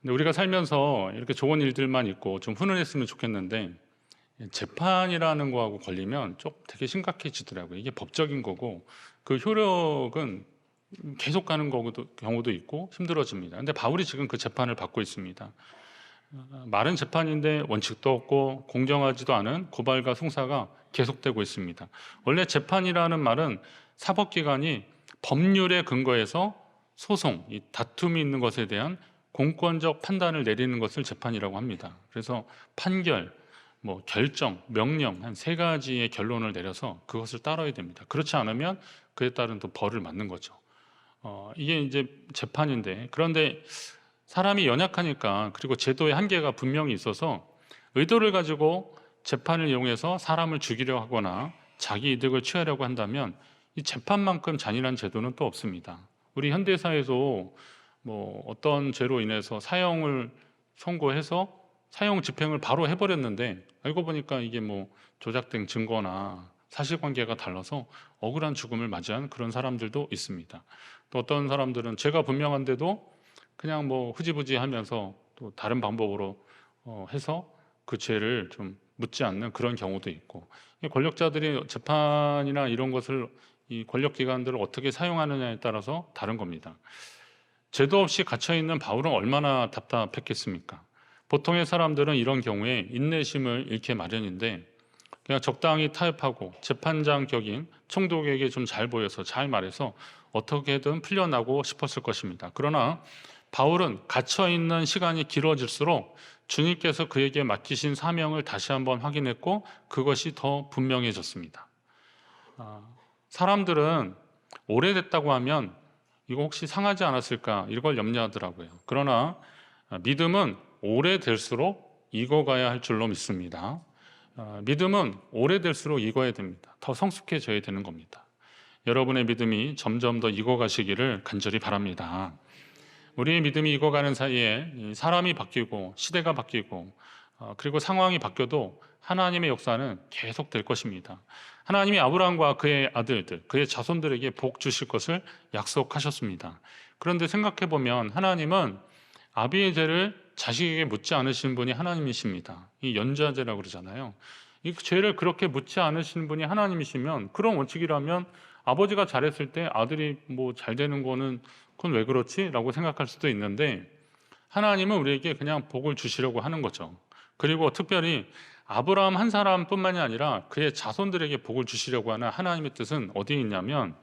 근데 우리가 살면서 이렇게 좋은 일들만 있고 좀 훈훈했으면 좋겠는데 재판이라는 거하고 걸리면 좀 되게 심각해지더라고요. 이게 법적인 거고 그 효력은 계속 가는 경우도 있고 힘들어집니다. 근데 바울이 지금 그 재판을 받고 있습니다. 마른 재판인데 원칙도 없고 공정하지도 않은 고발과 송사가 계속되고 있습니다. 원래 재판이라는 말은 사법기관이 법률에 근거해서 소송, 이 다툼이 있는 것에 대한 공권적 판단을 내리는 것을 재판이라고 합니다. 그래서 판결, 결정, 명령 한 세 가지의 결론을 내려서 그것을 따라야 됩니다. 그렇지 않으면 그에 따른 또 벌을 맞는 거죠. 이게 이제 재판인데, 그런데 사람이 연약하니까, 그리고 제도의 한계가 분명히 있어서 의도를 가지고 재판을 이용해서 사람을 죽이려 하거나 자기 이득을 취하려고 한다면 이 재판만큼 잔인한 제도는 또 없습니다. 우리 현대사에도 어떤 죄로 인해서 사형을 선고해서 사형 집행을 바로 해버렸는데 알고 보니까 이게 조작된 증거나 사실관계가 달라서 억울한 죽음을 맞이한 그런 사람들도 있습니다. 또 어떤 사람들은 죄가 분명한데도 그냥 흐지부지 하면서 또 다른 방법으로 해서 그 죄를 좀 묻지 않는 그런 경우도 있고, 이 권력자들이 재판이나 이런 것을, 이 권력기관들을 어떻게 사용하느냐에 따라서 다른 겁니다. 죄도 없이 갇혀있는 바울은 얼마나 답답했겠습니까? 보통의 사람들은 이런 경우에 인내심을 잃게 마련인데 그냥 적당히 타협하고 재판장 격인 총독에게 좀 잘 보여서, 잘 말해서 어떻게든 풀려나고 싶었을 것입니다. 그러나 바울은 갇혀있는 시간이 길어질수록 주님께서 그에게 맡기신 사명을 다시 한번 확인했고 그것이 더 분명해졌습니다. 사람들은 오래됐다고 하면 이거 혹시 상하지 않았을까 이걸 염려하더라고요. 그러나 믿음은 오래될수록 익어가야 할 줄로 믿습니다. 믿음은 오래될수록 익어야 됩니다. 더 성숙해져야 되는 겁니다. 여러분의 믿음이 점점 더 익어가시기를 간절히 바랍니다. 우리의 믿음이 익어가는 사이에 사람이 바뀌고 시대가 바뀌고 그리고 상황이 바뀌어도 하나님의 역사는 계속 될 것입니다. 하나님이 아브라함과 그의 아들들, 그의 자손들에게 복 주실 것을 약속하셨습니다. 그런데 생각해보면 하나님은 아비의 죄를 자식에게 묻지 않으시는 분이 하나님이십니다. 이 연좌제라고 그러잖아요. 이 죄를 그렇게 묻지 않으시는 분이 하나님이시면, 그런 원칙이라면 아버지가 잘했을 때 아들이 잘 되는 거는 그건 왜 그렇지? 라고 생각할 수도 있는데 하나님은 우리에게 그냥 복을 주시려고 하는 거죠. 그리고 특별히 아브라함 한 사람뿐만이 아니라 그의 자손들에게 복을 주시려고 하는 하나님의 뜻은 어디에 있냐면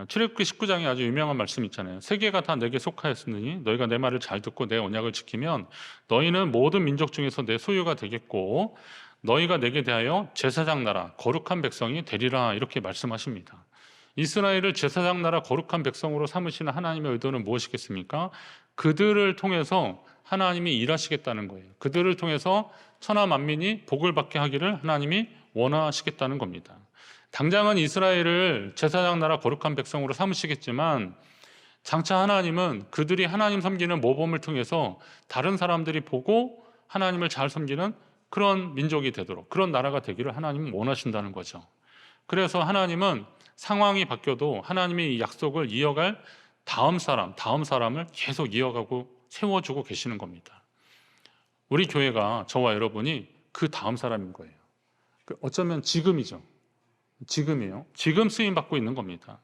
출애굽기 19장에 아주 유명한 말씀이 있잖아요. 세계가 다 내게 속하였으니 너희가 내 말을 잘 듣고 내 언약을 지키면 너희는 모든 민족 중에서 내 소유가 되겠고 너희가 내게 대하여 제사장 나라 거룩한 백성이 되리라, 이렇게 말씀하십니다. 이스라엘을 제사장 나라 거룩한 백성으로 삼으시는 하나님의 의도는 무엇이겠습니까? 그들을 통해서 하나님이 일하시겠다는 거예요. 그들을 통해서 천하 만민이 복을 받게 하기를 하나님이 원하시겠다는 겁니다. 당장은 이스라엘을 제사장 나라 거룩한 백성으로 삼으시겠지만 장차 하나님은 그들이 하나님 섬기는 모범을 통해서 다른 사람들이 보고 하나님을 잘 섬기는 그런 민족이 되도록, 그런 나라가 되기를 하나님은 원하신다는 거죠. 그래서 하나님은 상황이 바뀌어도 하나님의 이 약속을 이어갈 다음 사람을 계속 이어가고 세워주고 계시는 겁니다. 우리 교회가, 저와 여러분이 그 다음 사람인 거예요. 어쩌면 지금이죠. 지금이에요. 지금 쓰임받고 있는 겁니다.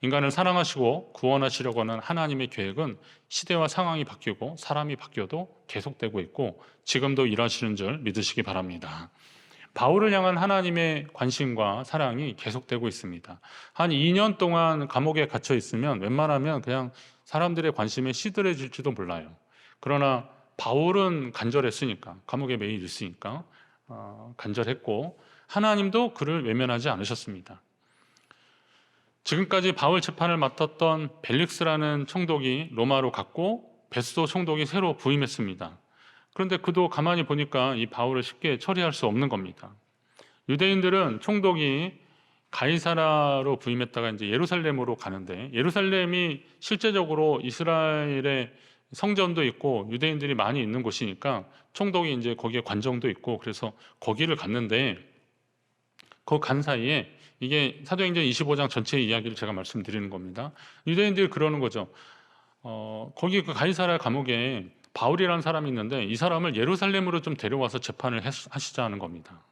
인간을 사랑하시고 구원하시려고 하는 하나님의 계획은 시대와 상황이 바뀌고 사람이 바뀌어도 계속되고 있고 지금도 일하시는 줄 믿으시기 바랍니다. 바울을 향한 하나님의 관심과 사랑이 계속되고 있습니다. 한 2년 동안 감옥에 갇혀 있으면 웬만하면 그냥 사람들의 관심에 시들해질지도 몰라요. 그러나 바울은 간절했으니까, 감옥에 매일 있으니까 간절했고 하나님도 그를 외면하지 않으셨습니다. 지금까지 바울 재판을 맡았던 벨릭스라는 총독이 로마로 갔고 베스도 총독이 새로 부임했습니다. 그런데 그도 가만히 보니까 이 바울을 쉽게 처리할 수 없는 겁니다. 유대인들은 총독이 가이사라로 부임했다가 이제 예루살렘으로 가는데, 예루살렘이 실제적으로 이스라엘의 성전도 있고 유대인들이 많이 있는 곳이니까 총독이 이제 거기에 관정도 있고 그래서 거기를 갔는데, 그 간 사이에, 이게 사도행전 25장 전체의 이야기를 제가 말씀드리는 겁니다. 유대인들이 그러는 거죠. 거기 그 가이사라 감옥에 바울이라는 사람이 있는데 이 사람을 예루살렘으로 좀 데려와서 재판을 하시자는 겁니다.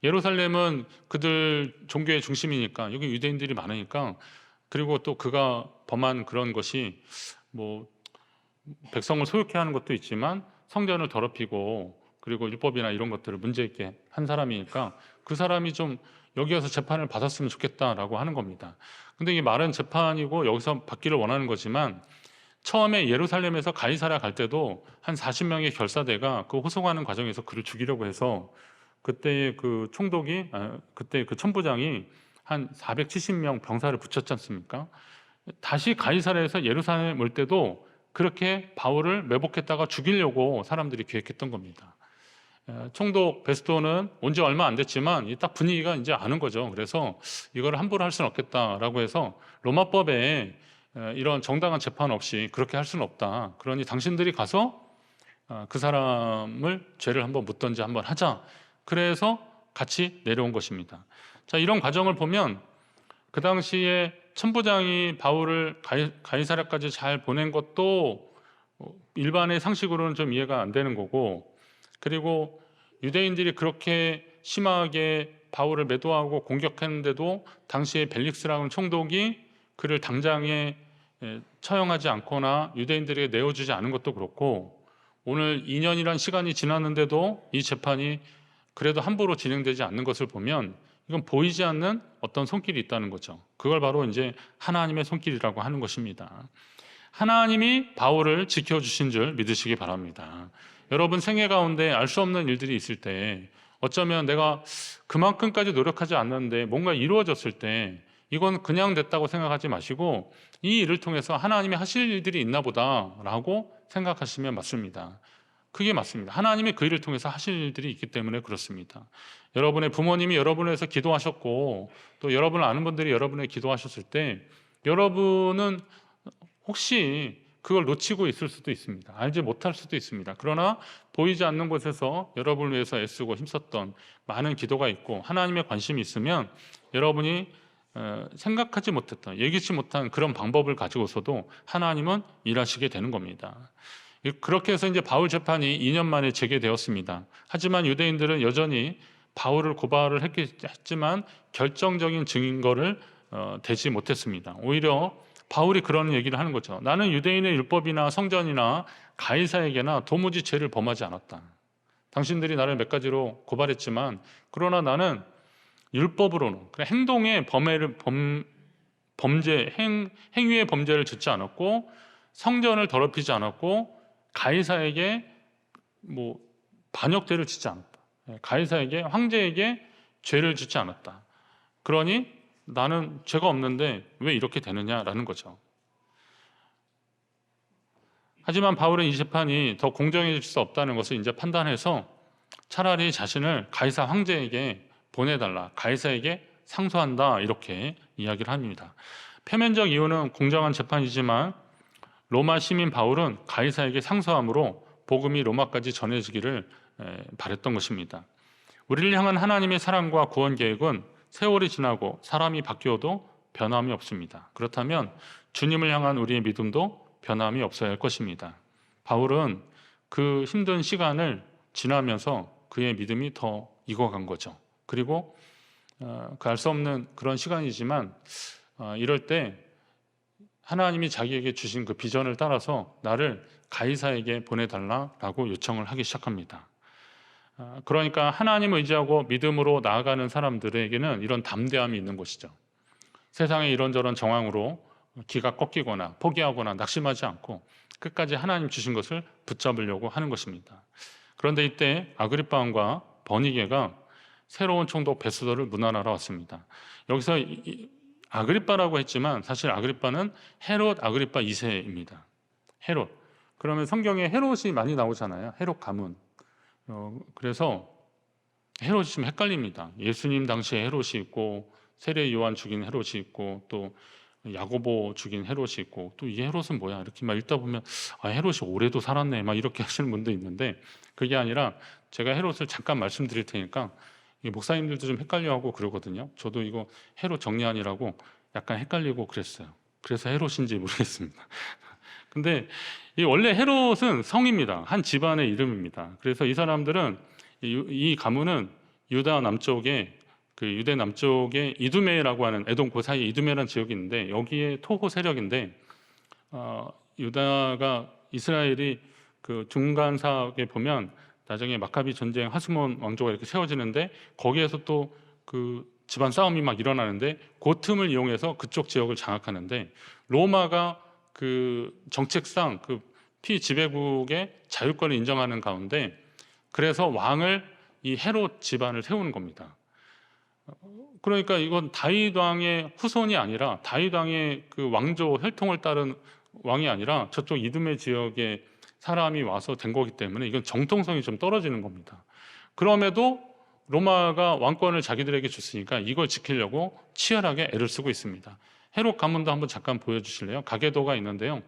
예루살렘은 그들 종교의 중심이니까 여기 유대인들이 많으니까, 그리고 또 그가 범한 그런 것이 뭐 백성을 소유케 하는 것도 있지만 성전을 더럽히고 그리고 율법이나 이런 것들을 문제 있게 한 사람이니까 그 사람이 좀 여기 와서 재판을 받았으면 좋겠다라고 하는 겁니다. 근데 이게 말은 재판이고 여기서 받기를 원하는 거지만, 처음에 예루살렘에서 가이사랴 갈 때도 한 40명의 결사대가 그 호송하는 과정에서 그를 죽이려고 해서 그때 그 총독이 그때 그 천부장이 한 470명 병사를 붙였지 않습니까? 다시 가이사랴에서 예루살렘 올 때도 그렇게 바울을 매복했다가 죽이려고 사람들이 계획했던 겁니다. 총독 베스토는 온 지 얼마 안 됐지만 딱 분위기가 이제 아는 거죠. 그래서 이걸 함부로 할 수는 없겠다라고 해서 로마법에 이런 정당한 재판 없이 그렇게 할 수는 없다. 그러니 당신들이 가서 그 사람을 죄를 한번 묻던지 한번 하자. 그래서 같이 내려온 것입니다. 자, 이런 과정을 보면 그 당시에 천부장이 바울을 가이사랴까지 잘 보낸 것도 일반의 상식으로는 좀 이해가 안 되는 거고, 그리고 유대인들이 그렇게 심하게 바울을 매도하고 공격했는데도 당시에 벨릭스라는 총독이 그를 당장에 처형하지 않거나 유대인들에게 내어주지 않은 것도 그렇고, 오늘 2년이란 시간이 지났는데도 이 재판이 그래도 함부로 진행되지 않는 것을 보면 이건 보이지 않는 어떤 손길이 있다는 거죠. 그걸 바로 이제 하나님의 손길이라고 하는 것입니다. 하나님이 바울을 지켜주신 줄 믿으시기 바랍니다. 여러분 생애 가운데 알 수 없는 일들이 있을 때, 어쩌면 내가 그만큼까지 노력하지 않는데 뭔가 이루어졌을 때 이건 그냥 됐다고 생각하지 마시고 이 일을 통해서 하나님이 하실 일들이 있나 보다라고 생각하시면 맞습니다. 그게 맞습니다. 하나님이 그 일을 통해서 하실 일들이 있기 때문에 그렇습니다. 여러분의 부모님이 여러분을 위해서 기도하셨고 또 여러분을 아는 분들이 여러분을 기도하셨을 때 여러분은 혹시 그걸 놓치고 있을 수도 있습니다. 알지 못할 수도 있습니다. 그러나 보이지 않는 곳에서 여러분을 위해서 애쓰고 힘썼던 많은 기도가 있고 하나님의 관심이 있으면 여러분이 생각하지 못했던, 예기치 못한 그런 방법을 가지고서도 하나님은 일하시게 되는 겁니다. 그렇게 해서 이제 바울 재판이 2년 만에 재개되었습니다. 하지만 유대인들은 여전히 바울을 고발을 했지만 결정적인 증거를 대지 못했습니다. 오히려 바울이 그런 얘기를 하는 거죠. 나는 유대인의 율법이나 성전이나 가이사에게나 도무지 죄를 범하지 않았다. 당신들이 나를 몇 가지로 고발했지만 그러나 나는 율법으로는 행동의 행위의 범죄를 짓지 않았고 성전을 더럽히지 않았고 가이사에게 반역죄를 짓지 않았다. 가이사에게, 황제에게 죄를 짓지 않았다. 그러니 나는 죄가 없는데 왜 이렇게 되느냐라는 거죠. 하지만 바울은 이 재판이 더 공정해질 수 없다는 것을 이제 판단해서 차라리 자신을 가이사 황제에게 보내달라, 가이사에게 상소한다, 이렇게 이야기를 합니다. 표면적 이유는 공정한 재판이지만 로마 시민 바울은 가이사에게 상소함으로 복음이 로마까지 전해지기를 바랬던 것입니다. 우리를 향한 하나님의 사랑과 구원 계획은 세월이 지나고 사람이 바뀌어도 변함이 없습니다. 그렇다면 주님을 향한 우리의 믿음도 변함이 없어야 할 것입니다. 바울은 그 힘든 시간을 지나면서 그의 믿음이 더 익어간 거죠. 그리고 그 알 수 없는 그런 시간이지만 이럴 때 하나님이 자기에게 주신 그 비전을 따라서 나를 가이사에게 보내달라고 요청을 하기 시작합니다. 그러니까 하나님을 의지하고 믿음으로 나아가는 사람들에게는 이런 담대함이 있는 것이죠. 세상의 이런저런 정황으로 기가 꺾이거나 포기하거나 낙심하지 않고 끝까지 하나님 주신 것을 붙잡으려고 하는 것입니다. 그런데 이때 아그리파 왕과 버니게가 새로운 총독 베스도를 문안하러 왔습니다. 여기서 아그리파라고 했지만 사실 아그리파는 헤롯 아그리파 2세입니다. 헤롯. 그러면 성경에 헤롯이 많이 나오잖아요. 헤롯 가문. 그래서 헤롯이 좀 헷갈립니다. 예수님 당시에 헤롯이 있고 세례 요한 죽인 헤롯이 있고 또 야고보 죽인 헤롯이 있고 또 이 헤롯은 뭐야? 이렇게 막 읽다 보면 헤롯이 올해도 살았네 막 이렇게 하시는 분도 있는데 그게 아니라 제가 헤롯을 잠깐 말씀드릴 테니까 목사님들도 좀 헷갈려하고 그러거든요. 저도 이거 헤롯 정리하느라고 약간 헷갈리고 그랬어요. 그래서 헤롯인지 모르겠습니다. 근데 이 원래 헤롯은 성입니다. 한 집안의 이름입니다. 그래서 이 사람들은 이 가문은 유다 남쪽에 그 유대 남쪽에 이두메라고 하는 에돔 그 사이에 이두메라는 지역이 있는데 여기에 토호 세력인데 유다가 이스라엘이 그 중간사에 보면 나중에 마카비 전쟁 하스몬 왕조가 이렇게 세워지는데 거기에서 또 그 집안 싸움이 막 일어나는데 그 틈을 이용해서 그쪽 지역을 장악하는데 로마가 그 정책상 그 피지배국의 자유권을 인정하는 가운데 그래서 왕을 이 헤롯 집안을 세우는 겁니다. 그러니까 이건 다윗 왕의 후손이 아니라 다윗 왕의 그 왕조 혈통을 따른 왕이 아니라 저쪽 이두메 지역의 사람이 와서 된 거기 때문에 이건 정통성이 좀 떨어지는 겁니다. 그럼에도 로마가 왕권을 자기들에게 줬으니까 이걸 지키려고 치열하게 애를 쓰고 있습니다. 헤롯 가문도 한번 잠깐 보여주실래요? 가계도가 있는데요.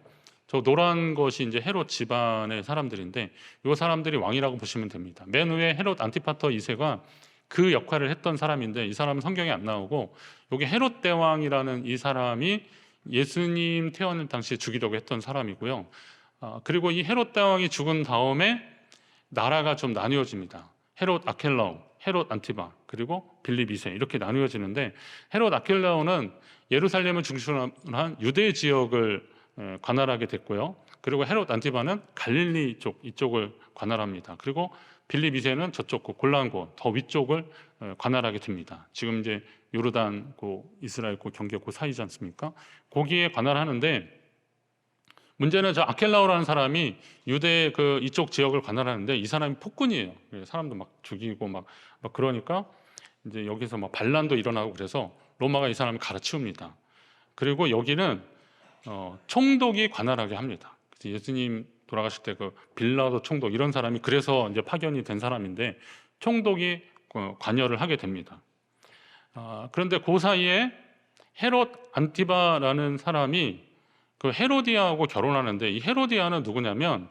저 노란 것이 이제 헤롯 집안의 사람들인데 이 사람들이 왕이라고 보시면 됩니다. 맨 위에 헤롯 안티파터 2세가 그 역할을 했던 사람인데 이 사람은 성경에 안 나오고 여기 헤롯 대왕이라는 이 사람이 예수님 태어날 당시에 죽이려고 했던 사람이고요. 그리고 이 헤롯 대왕이 죽은 다음에 나라가 좀 나뉘어집니다. 헤롯 아켈라오, 헤롯 안티바, 그리고 빌립 2세 이렇게 나뉘어지는데 헤롯 아켈라오는 예루살렘을 중심으로 한 유대 지역을 관할하게 됐고요. 그리고 헤롯 안티바는 갈릴리 쪽 이쪽을 관할합니다. 그리고 빌립 2세는 저쪽 골란고 더 위쪽을 관할하게 됩니다. 지금 이제 요르단 이스라엘 경계 사이지 않습니까? 거기에 관할하는데 문제는 저 아켈라오라는 사람이 유대 그 이쪽 지역을 관할하는데 이 사람이 폭군이에요. 사람도 막 죽이고 막 그러니까 이제 여기서 막 반란도 일어나고 그래서 로마가 이 사람을 갈아치웁니다. 그리고 여기는 총독이 관할하게 합니다. 그래서 예수님 돌아가실 때 그 빌라도 총독 이런 사람이 그래서 이제 파견이 된 사람인데 총독이 관여를 하게 됩니다. 그런데 그 사이에 헤롯 안티바라는 사람이 그 헤로디아하고 결혼하는데 이 헤로디아는 누구냐면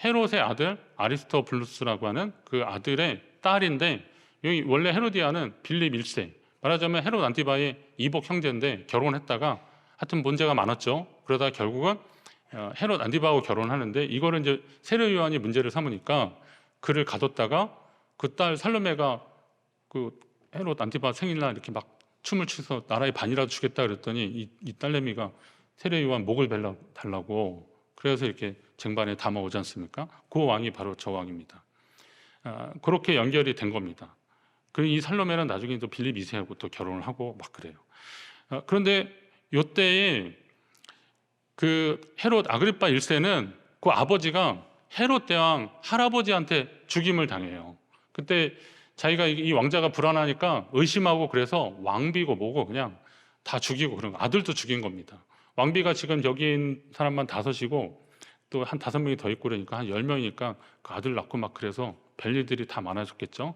헤롯의 아들 아리스토블루스라고 하는 그 아들의 딸인데 여기 원래 헤로디아는 빌립 1세 말하자면 헤롯 안티바의 이복 형제인데 결혼했다가 하여튼 문제가 많았죠. 그러다 결국은 헤롯 안티바하고 결혼하는데 이거를 이제 세례 요한이 문제를 삼으니까 그를 가뒀다가 그 딸 살로메가 그 헤롯 안티바 생일날 이렇게 막 춤을 추서 나라의 반이라도 주겠다 그랬더니 이 딸내미가 세례 요한 목을 달라고 그래서 이렇게 쟁반에 담아오지 않습니까? 그 왕이 바로 저 왕입니다. 그렇게 연결이 된 겁니다. 그리고 이 살로메는 나중에 또 빌립 2세하고 또 결혼을 하고 막 그래요. 그런데 이때에 그 헤롯 아그리파 1세는 그 아버지가 헤롯 대왕 할아버지한테 죽임을 당해요. 그때 자기가 이 왕자가 불안하니까 의심하고 그래서 왕비고 뭐고 그냥 다 죽이고 그런 거 아들도 죽인 겁니다. 왕비가 지금 여기 있는 사람만 5이고 또 한 5명이 더 있고 그러니까 한 10명이니까 그 아들 낳고 막 그래서 별일들이 다 많아졌겠죠.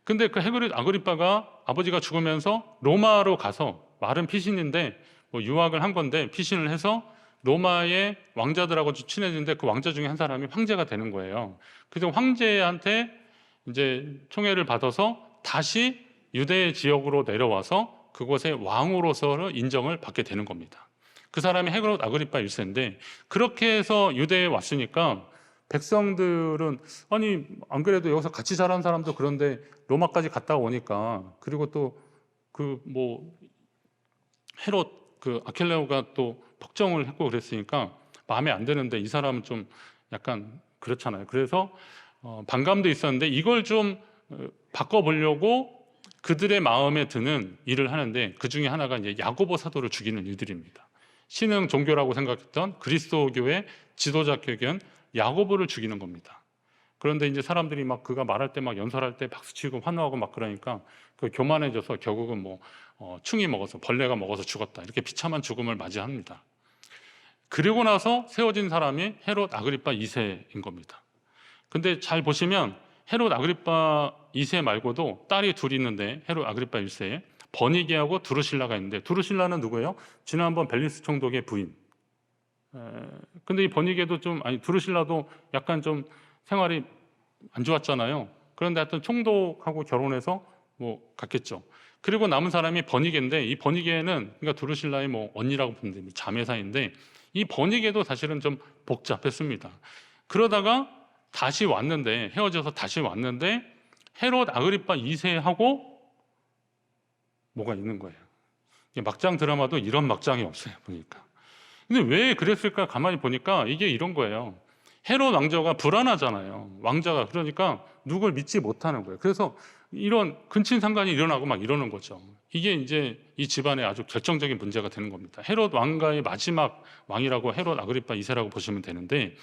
근데 그 헤롯 아그리파가 아버지가 죽으면서 로마로 가서 말은 피신인데 뭐 유학을 한 건데 피신을 해서 로마의 왕자들하고 친해지는데 그 왕자 중에 한 사람이 황제가 되는 거예요. 그래서 황제한테 이제 총애를 받아서 다시 유대 지역으로 내려와서 그곳의 왕으로서 인정을 받게 되는 겁니다. 그 사람이 헤롯 아그리파 1세인데 그렇게 해서 유대에 왔으니까 백성들은 아니 안 그래도 여기서 같이 자란 사람도 그런데 로마까지 갔다 오니까 그리고 또 그 뭐 헤롯 그 아켈레오가 또 폭정을 했고 그랬으니까 마음에 안 드는데 이 사람은 좀 약간 그렇잖아요. 그래서 반감도 있었는데 이걸 좀 바꿔보려고 그들의 마음에 드는 일을 하는데 그 중에 하나가 이제 야고보 사도를 죽이는 일들입니다. 신흥 종교라고 생각했던 그리스도교의 지도자격인 야고보를 죽이는 겁니다. 그런데 이제 사람들이 막 그가 말할 때 막 연설할 때 박수치고 환호하고 막 그러니까 그 교만해져서 결국은 뭐 충이 먹어서 벌레가 먹어서 죽었다 이렇게 비참한 죽음을 맞이합니다. 그리고 나서 세워진 사람이 헤롯 아그리파 2세인 겁니다. 근데 잘 보시면 헤롯 아그리파 2세 말고도 딸이 둘이 있는데 헤롯 아그리파 1세에 버니게하고 두루실라가 있는데 두루실라는 누구예요? 지난번 벨리스 총독의 부인. 근데 이 버니게도 두루실라도 약간 좀 생활이 안 좋았잖아요. 그런데 하여튼 총독하고 결혼해서 뭐 갔겠죠. 그리고 남은 사람이 버니게인데 이 버니게는 그러니까 두루실라의 뭐 언니라고 보면 됩니다. 자매 사이인데 이 번이게도 사실은 좀 복잡했습니다. 그러다가 다시 왔는데, 헤어져서 다시 왔는데 헤롯 아그리파 2세하고 뭐가 있는 거예요. 막장 드라마도 이런 막장이 없어요, 보니까. 근데 왜 그랬을까 가만히 보니까 이게 이런 거예요. 헤롯 왕자가 불안하잖아요. 왕자가. 그러니까 누굴 믿지 못하는 거예요. 그래서 이런 근친상간이 일어나고 막 이러는 거죠. 이게 이제 이 집안의 아주 결정적인 문제가 되는 겁니다. 헤롯 왕가의 마지막 왕이라고 헤롯 아그리파 2세라고 보시면 되는데,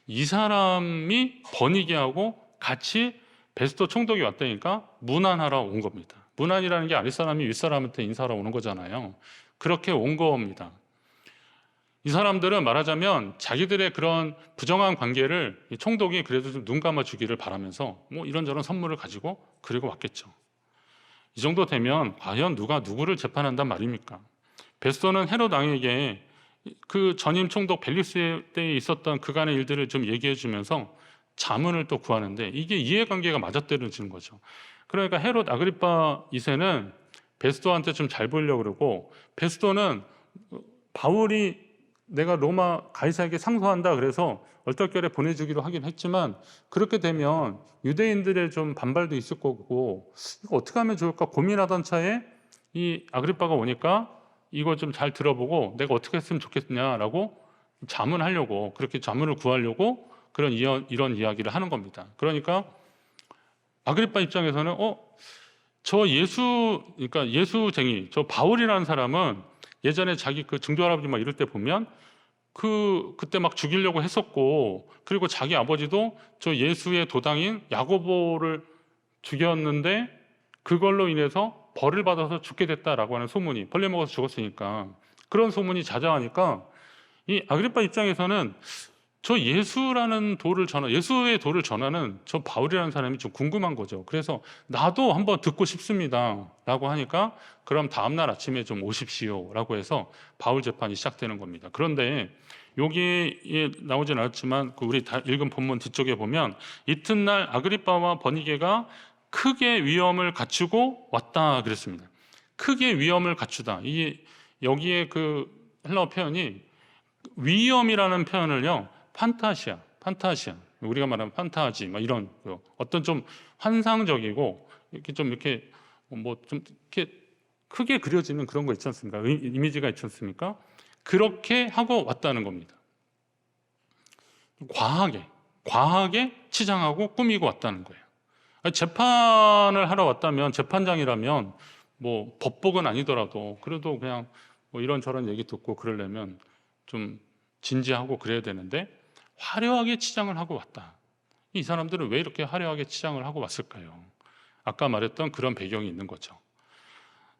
이 사람이 버니게하고 같이 베스도 총독이 왔다니까 문안하러 온 겁니다. 문안이라는 게 아랫사람이 윗사람한테 인사하러 오는 거잖아요. 그렇게 온 겁니다. 이 사람들은 말하자면 자기들의 그런 부정한 관계를 이 총독이 그래도 좀 눈 감아 주기를 바라면서 뭐 이런저런 선물을 가지고 그리고 왔겠죠. 이 정도 되면 과연 누가 누구를 재판한단 말입니까? 베스도는 헤롯 왕에게 그 전임 총독 벨리스 때에 있었던 그간의 일들을 좀 얘기해 주면서 자문을 또 구하는데, 이게 이해관계가 맞아떨어지는 거죠. 그러니까 헤롯 아그리파 2세는 베스도한테 좀 잘 보이려고 그러고, 베스도는 바울이 내가 로마 가이사에게 상소한다 그래서 얼떨결에 보내주기로 하긴 했지만, 그렇게 되면 유대인들의 좀 반발도 있을 거고 이거 어떻게 하면 좋을까 고민하던 차에 이 아그리파가 오니까 이거 좀 잘 들어보고 내가 어떻게 했으면 좋겠냐라고 자문하려고, 그렇게 자문을 구하려고 이런 이야기를 하는 겁니다. 그러니까 아그리파 입장에서는 그러니까 예수쟁이 저 바울이라는 사람은 예전에 자기 그 증조 할아버지 막 이럴 때 보면 그때 막 죽이려고 했었고, 그리고 자기 아버지도 저 예수의 도당인 야고보를 죽였는데 그걸로 인해서 벌을 받아서 죽게 됐다라고 하는 소문이, 벌레 먹어서 죽었으니까 그런 소문이 자자하니까 이 아그리파 입장에서는 저 예수의 돌을 전하는 저 바울이라는 사람이 좀 궁금한 거죠. 그래서 나도 한번 듣고 싶습니다 라고 하니까 그럼 다음날 아침에 좀 오십시오 라고 해서 바울 재판이 시작되는 겁니다. 그런데 여기에 나오진 않았지만 우리 읽은 본문 뒤쪽에 보면 이튿날 아그리파와 버니게가 크게 위험을 갖추고 왔다 그랬습니다. 크게 위험을 갖추다. 여기에 그 헬라어 표현이 위험이라는 표현을요, 판타시아, 우리가 말하는 판타지, 이런 어떤 좀 환상적이고 이렇게 뭐 좀 이렇게 크게 그려지는 그런 거 있지 않습니까? 이미지가 있지 않습니까? 그렇게 하고 왔다는 겁니다. 과하게 치장하고 꾸미고 왔다는 거예요. 재판을 하러 왔다면, 재판장이라면 뭐 법복은 아니더라도 그래도 그냥 뭐 이런저런 얘기 듣고 그러려면 좀 진지하고 그래야 되는데 화려하게 치장을 하고 왔다. 이 사람들은 왜 이렇게 화려하게 치장을 하고 왔을까요? 아까 말했던 그런 배경이 있는 거죠.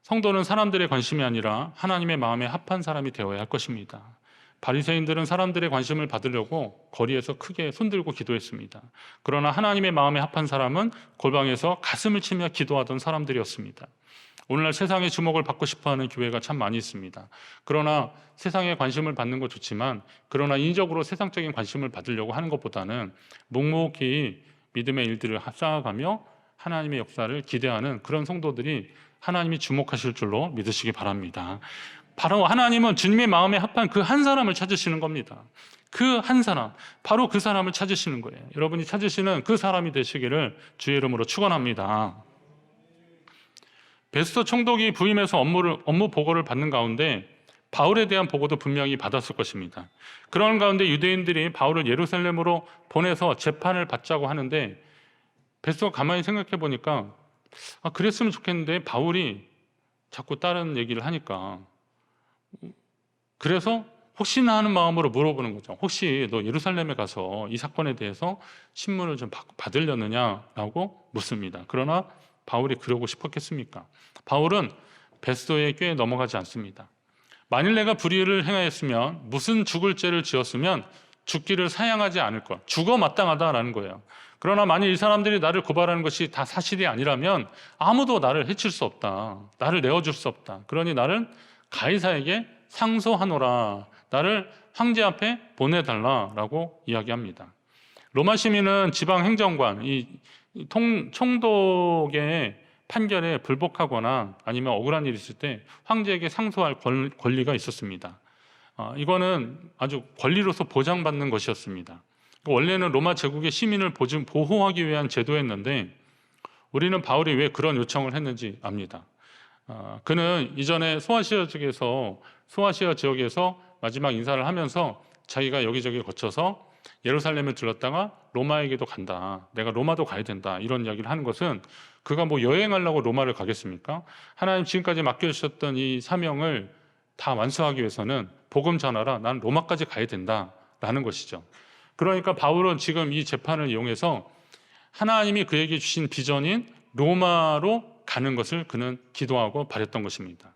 성도는 사람들의 관심이 아니라 하나님의 마음에 합한 사람이 되어야 할 것입니다. 바리새인들은 사람들의 관심을 받으려고 거리에서 크게 손들고 기도했습니다. 그러나 하나님의 마음에 합한 사람은 골방에서 가슴을 치며 기도하던 사람들이었습니다. 오늘날 세상의 주목을 받고 싶어하는 교회가 참 많이 있습니다. 그러나 세상의 관심을 받는 거 좋지만, 그러나 인적으로 세상적인 관심을 받으려고 하는 것보다는 묵묵히 믿음의 일들을 쌓아가며 하나님의 역사를 기대하는 그런 성도들이 하나님이 주목하실 줄로 믿으시기 바랍니다. 바로 하나님은 주님의 마음에 합한 그 한 사람을 찾으시는 겁니다. 그 한 사람, 바로 그 사람을 찾으시는 거예요. 여러분이 찾으시는 그 사람이 되시기를 주의 이름으로 축원합니다. 베스도 총독이 부임해서 업무 보고를 받는 가운데 바울에 대한 보고도 분명히 받았을 것입니다. 그런 가운데 유대인들이 바울을 예루살렘으로 보내서 재판을 받자고 하는데, 베스도가 가만히 생각해 보니까 그랬으면 좋겠는데 바울이 자꾸 다른 얘기를 하니까, 그래서 혹시나 하는 마음으로 물어보는 거죠. 혹시 너 예루살렘에 가서 이 사건에 대해서 신문을 좀 받으려느냐라고 묻습니다. 그러나 바울이 그러고 싶었겠습니까? 바울은 베스도의 꾀에 넘어가지 않습니다. 만일 내가 불의를 행하였으면, 무슨 죽을 죄를 지었으면 죽기를 사양하지 않을 것, 죽어 마땅하다라는 거예요. 그러나 만일 이 사람들이 나를 고발하는 것이 다 사실이 아니라면 아무도 나를 해칠 수 없다, 나를 내어줄 수 없다. 그러니 나를 가이사에게 상소하노라, 나를 황제 앞에 보내달라라고 이야기합니다. 로마 시민은 지방 행정관, 총독의 판결에 불복하거나 아니면 억울한 일이 있을 때 황제에게 상소할 권리가 있었습니다. 이거는 아주 권리로서 보장받는 것이었습니다. 원래는 로마 제국의 시민을 보호하기 위한 제도였는데 우리는 바울이 왜 그런 요청을 했는지 압니다. 그는 이전에 소아시아 지역에서 마지막 인사를 하면서 자기가 여기저기 거쳐서 예루살렘을 들렀다가 로마에게도 간다. 내가 로마도 가야 된다. 이런 이야기를 하는 것은 그가 뭐 여행하려고 로마를 가겠습니까? 하나님 지금까지 맡겨주셨던 이 사명을 다 완수하기 위해서는 복음 전하라. 난 로마까지 가야 된다라는 것이죠. 그러니까 바울은 지금 이 재판을 이용해서 하나님이 그에게 주신 비전인 로마로 가는 것을 그는 기도하고 바랬던 것입니다.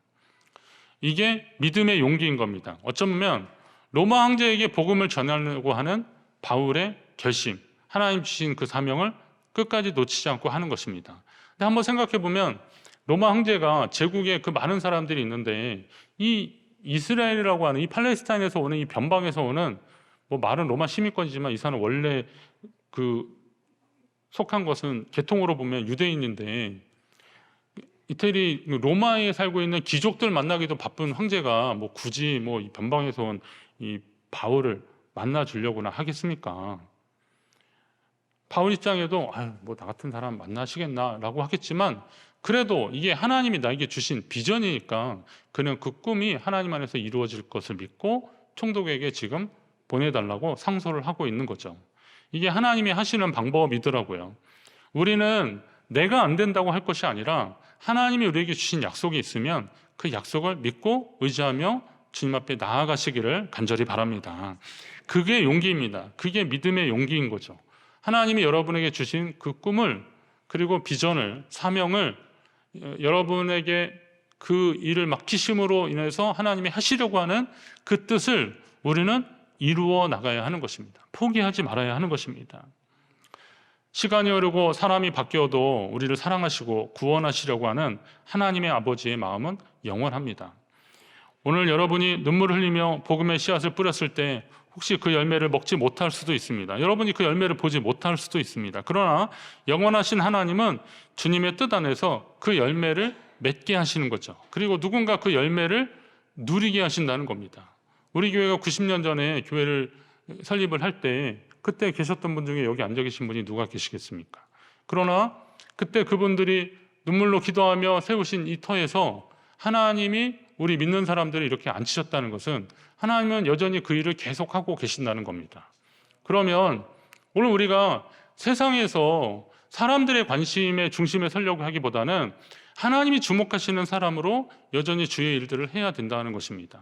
이게 믿음의 용기인 겁니다. 어쩌면 로마 황제에게 복음을 전하려고 하는 바울의 결심, 하나님 주신 그 사명을 끝까지 놓치지 않고 하는 것입니다. 근데 한번 생각해 보면 로마 황제가 제국에 그 많은 사람들이 있는데 이 이스라엘이라고 하는 이 팔레스타인에서 오는 이 변방에서 오는 뭐 말은 로마 시민권이지만 이 사람은 원래 그 속한 것은 계통으로 보면 유대인인데 이태리 로마에 살고 있는 귀족들 만나기도 바쁜 황제가 뭐 굳이 뭐 이 변방에서 온 이 바울을 만나 주려고나 하겠습니까? 바울 입장에도 뭐 나 같은 사람 만나시겠나라고 하겠지만 그래도 이게 하나님이 나에게 주신 비전이니까 그는 그 꿈이 하나님 안에서 이루어질 것을 믿고 총독에게 지금 보내달라고 상소를 하고 있는 거죠. 이게 하나님이 하시는 방법이더라고요. 우리는 내가 안 된다고 할 것이 아니라 하나님이 우리에게 주신 약속이 있으면 그 약속을 믿고 의지하며 주님 앞에 나아가시기를 간절히 바랍니다. 그게 용기입니다. 그게 믿음의 용기인 거죠. 하나님이 여러분에게 주신 그 꿈을 그리고 비전을, 사명을 여러분에게 그 일을 맡기심으로 인해서 하나님이 하시려고 하는 그 뜻을 우리는 이루어 나가야 하는 것입니다. 포기하지 말아야 하는 것입니다. 시간이 흐르고 사람이 바뀌어도 우리를 사랑하시고 구원하시려고 하는 하나님의 아버지의 마음은 영원합니다. 오늘 여러분이 눈물을 흘리며 복음의 씨앗을 뿌렸을 때 혹시 그 열매를 먹지 못할 수도 있습니다. 여러분이 그 열매를 보지 못할 수도 있습니다. 그러나 영원하신 하나님은 주님의 뜻 안에서 그 열매를 맺게 하시는 거죠. 그리고 누군가 그 열매를 누리게 하신다는 겁니다. 우리 교회가 90년 전에 교회를 설립을 할 때 그때 계셨던 분 중에 여기 앉아 계신 분이 누가 계시겠습니까? 그러나 그때 그분들이 눈물로 기도하며 세우신 이 터에서 하나님이 우리 믿는 사람들을 이렇게 앉히셨다는 것은 하나님은 여전히 그 일을 계속하고 계신다는 겁니다. 그러면 오늘 우리가 세상에서 사람들의 관심의 중심에 서려고 하기보다는 하나님이 주목하시는 사람으로 여전히 주의 일들을 해야 된다는 것입니다.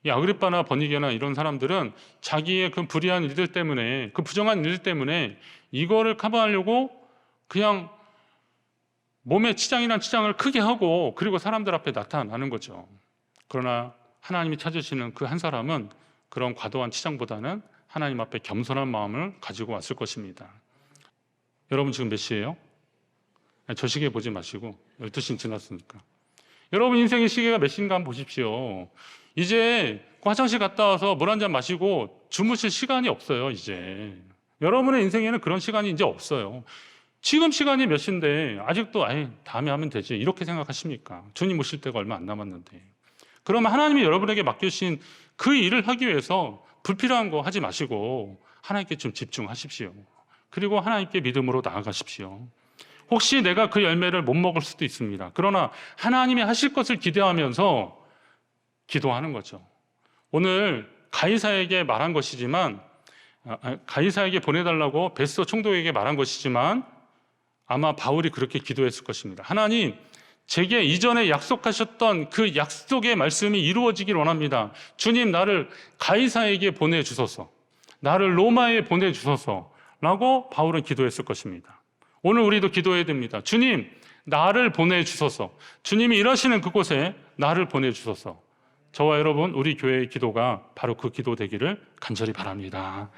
이 아그리빠나 버니게나 이런 사람들은 자기의 그 불의한 일들 때문에, 그 부정한 일들 때문에 이거를 커버하려고 그냥 몸에 치장이란 치장을 크게 하고 그리고 사람들 앞에 나타나는 거죠. 그러나 하나님이 찾으시는 그 한 사람은 그런 과도한 치장보다는 하나님 앞에 겸손한 마음을 가지고 왔을 것입니다. 여러분 지금 몇 시예요? 저 시계 보지 마시고 12시 지났으니까. 여러분 인생의 시계가 몇 시인가 한번 보십시오. 이제 화장실 갔다 와서 물 한 잔 마시고 주무실 시간이 없어요. 이제 여러분의 인생에는 그런 시간이 이제 없어요. 지금 시간이 몇 시인데 아직도 다음에 하면 되지 이렇게 생각하십니까? 주님 오실 때가 얼마 안 남았는데. 그러면 하나님이 여러분에게 맡겨주신 그 일을 하기 위해서 불필요한 거 하지 마시고 하나님께 좀 집중하십시오. 그리고 하나님께 믿음으로 나아가십시오. 혹시 내가 그 열매를 못 먹을 수도 있습니다. 그러나 하나님이 하실 것을 기대하면서 기도하는 거죠. 오늘 가이사에게 말한 것이지만 가이사에게 보내달라고 베스도 총독에게 말한 것이지만 아마 바울이 그렇게 기도했을 것입니다. 하나님, 제게 이전에 약속하셨던 그 약속의 말씀이 이루어지길 원합니다. 주님, 나를 가이사에게 보내주소서, 나를 로마에 보내주소서 라고 바울은 기도했을 것입니다. 오늘 우리도 기도해야 됩니다. 주님, 나를 보내주소서. 주님이 일하시는 그곳에 나를 보내주소서. 저와 여러분, 우리 교회의 기도가 바로 그 기도 되기를 간절히 바랍니다.